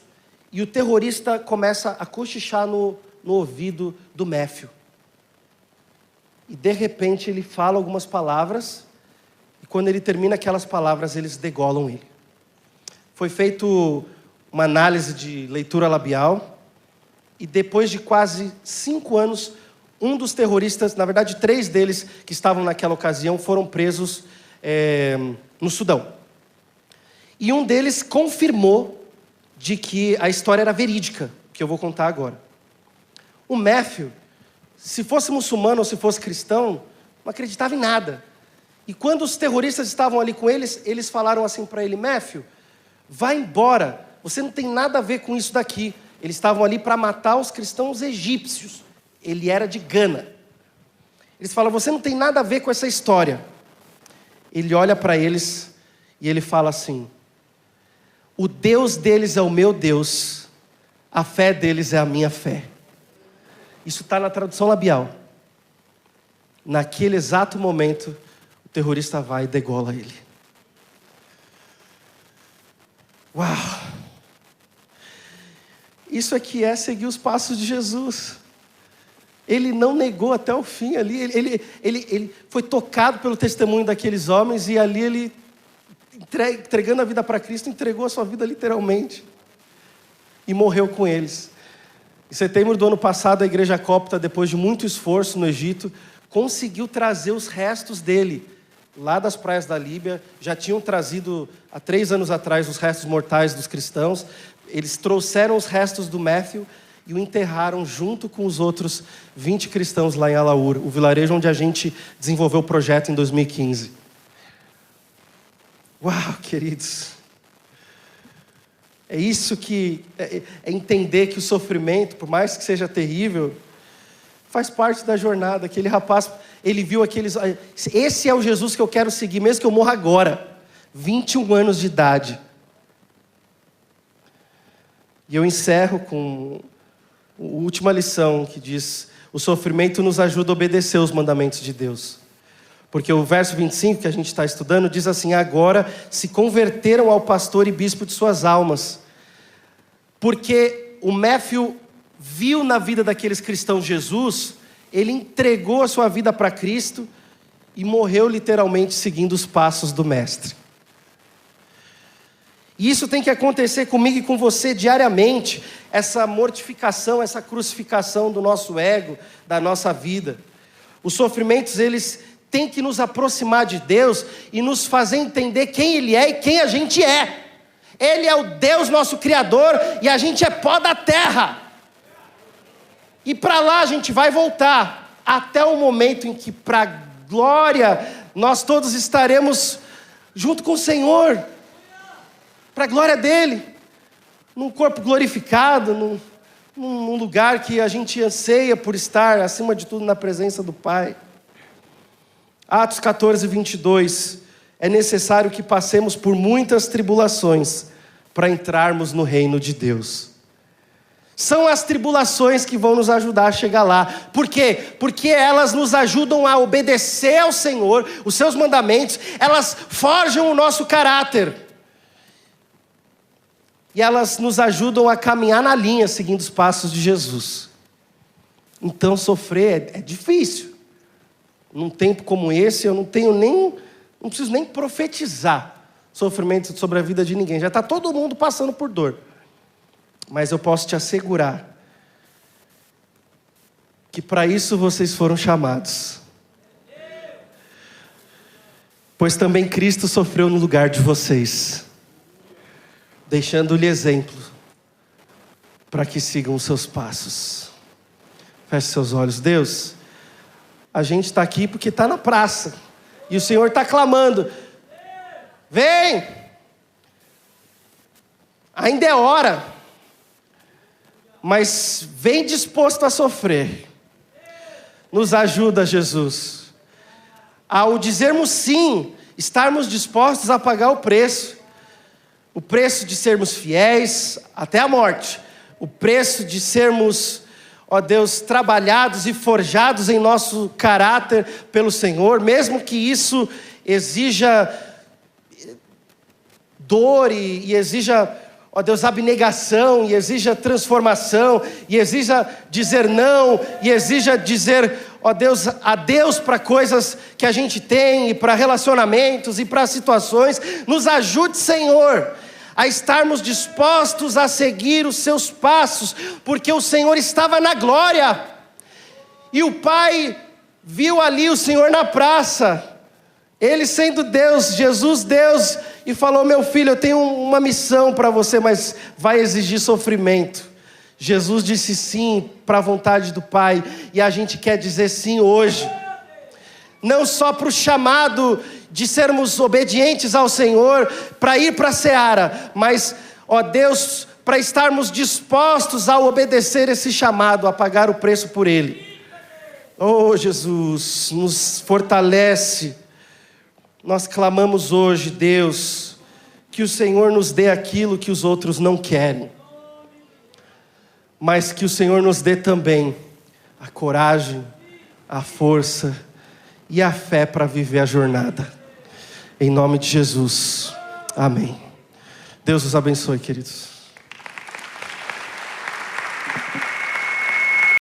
S2: e o terrorista começa a cochichar no ouvido do Matthew. E de repente ele fala algumas palavras, e quando ele termina aquelas palavras, eles degolam ele. Foi feito uma análise de leitura labial, e depois de quase 5 anos, um dos terroristas, na verdade 3 deles que estavam naquela ocasião, foram presos no Sudão. E um deles confirmou de que a história era verídica, que eu vou contar agora. O Matthew, se fosse muçulmano ou se fosse cristão, não acreditava em nada. E quando os terroristas estavam ali com eles, eles falaram assim para ele: Matthew, vai embora, você não tem nada a ver com isso daqui. Eles estavam ali para matar os cristãos egípcios. Ele era de Gana. Eles falam: você não tem nada a ver com essa história. Ele olha para eles e ele fala assim: o Deus deles é o meu Deus, a fé deles é a minha fé. Isso está na tradução labial. Naquele exato momento, o terrorista vai e degola ele. Uau! Isso aqui é seguir os passos de Jesus. Ele não negou até o fim ali. Ele foi tocado pelo testemunho daqueles homens, e ali ele, entregando a vida para Cristo, entregou a sua vida literalmente. E morreu com eles. Em setembro do ano passado, a igreja copta, depois de muito esforço no Egito, conseguiu trazer os restos dele, lá das praias da Líbia. Já tinham trazido, há 3 anos atrás, os restos mortais dos cristãos. Eles trouxeram os restos do Matthew e o enterraram junto com os outros 20 cristãos lá em Alaur, o vilarejo onde a gente desenvolveu o projeto em 2015. Uau, queridos! É isso que é entender que o sofrimento, por mais que seja terrível, faz parte da jornada. Aquele rapaz, ele viu aqueles... Esse é o Jesus que eu quero seguir, mesmo que eu morra agora. 21 anos de idade. E eu encerro com a última lição que diz: o sofrimento nos ajuda a obedecer os mandamentos de Deus. Porque o verso 25 que a gente está estudando diz assim: agora se converteram ao pastor e bispo de suas almas. Porque o Matthew viu na vida daqueles cristãos Jesus, ele entregou a sua vida para Cristo e morreu literalmente seguindo os passos do Mestre. E isso tem que acontecer comigo e com você diariamente, essa mortificação, essa crucificação do nosso ego, da nossa vida. Os sofrimentos, eles têm que nos aproximar de Deus e nos fazer entender quem Ele é e quem a gente é. Ele é o Deus nosso Criador e a gente é pó da terra. E para lá a gente vai voltar, até o momento em que, para a glória, nós todos estaremos junto com o Senhor, para a glória dEle, num corpo glorificado, num lugar que a gente anseia por estar, acima de tudo, na presença do Pai. Atos 14, 22, é necessário que passemos por muitas tribulações para entrarmos no reino de Deus. São as tribulações que vão nos ajudar a chegar lá. Por quê? Porque elas nos ajudam a obedecer ao Senhor, os seus mandamentos, elas forjam o nosso caráter. E elas nos ajudam a caminhar na linha, seguindo os passos de Jesus. Então sofrer é difícil. Num tempo como esse, eu não preciso nem profetizar sofrimento sobre a vida de ninguém. Já está todo mundo passando por dor. Mas eu posso te assegurar que para isso vocês foram chamados. Pois também Cristo sofreu no lugar de vocês, deixando-lhe exemplo para que sigam os seus passos. Feche seus olhos. Deus, a gente está aqui porque está na praça. E o Senhor está clamando: vem! Ainda é hora. Mas vem disposto a sofrer. Nos ajuda, Jesus. Ao dizermos sim, estarmos dispostos a pagar o preço. O preço de sermos fiéis até a morte. O preço de sermos, ó Deus, trabalhados e forjados em nosso caráter pelo Senhor. Mesmo que isso exija dor e exija, ó Deus, abnegação, e exija transformação, e exija dizer não, e exija dizer, ó Deus, adeus para coisas que a gente tem, e para relacionamentos, e para situações. Nos ajude, Senhor, a estarmos dispostos a seguir os seus passos, porque o Senhor estava na glória, e o Pai viu ali o Senhor na praça, Ele sendo Deus, Jesus Deus, e falou: meu filho, eu tenho uma missão para você, mas vai exigir sofrimento. Jesus disse sim para a vontade do Pai, e a gente quer dizer sim hoje. Não só para o chamado de sermos obedientes ao Senhor, para ir para a seara, mas, ó Deus, para estarmos dispostos a obedecer esse chamado, a pagar o preço por Ele. Oh Jesus, nos fortalece. Nós clamamos hoje, Deus, que o Senhor nos dê aquilo que os outros não querem, mas que o Senhor nos dê também a coragem, a força e a fé para viver a jornada. Em nome de Jesus, amém. Deus os abençoe, queridos.